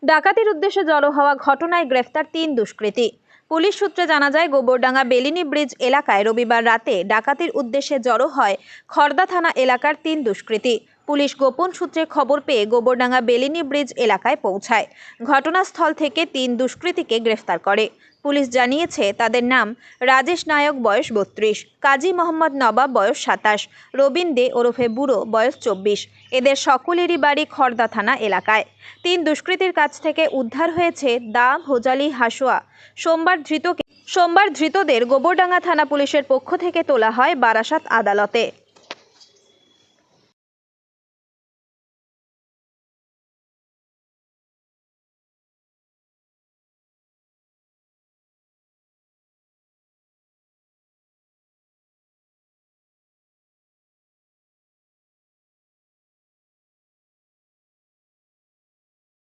ডাকাতির উদ্দেশ্যে জড়ো হওয়া ঘটনায় গ্রেফতার ৩ দুষ্কৃতী। পুলিশ সূত্রে জানা যায়, গোবরডাঙ্গা বেলিনি ব্রিজ এলাকায় রবিবার রাতে ডাকাতির উদ্দেশ্যে জড়ো হয় খড়দা থানা এলাকার ৩ দুষ্কৃতী। পুলিশ গোপন সূত্রে খবর পেয়ে গোবরডাঙ্গা বেলিনি ব্রিজ এলাকায় পৌঁছায়। ঘটনাস্থল থেকে ৩ দুষ্কৃতীকে গ্রেফতার করে। পুলিশ জানিয়েছে, তাদের নাম রাজেশ নায়ক, বয়স ৩২, কাজী মোহাম্মদ নবাব, বয়স ২৭, রবিন দে ওরফে বুড়ো, বয়স ২৪। এদের সকলেরই বাড়ি খড়দা থানা এলাকায়। ৩ দুষ্কৃতীর কাছ থেকে উদ্ধার হয়েছে দা, ভোজালি, হাসুয়া। সোমবার ধৃতদের গোবরডাঙ্গা থানা পুলিশের পক্ষ থেকে তোলা হয় বারাসাত আদালতে।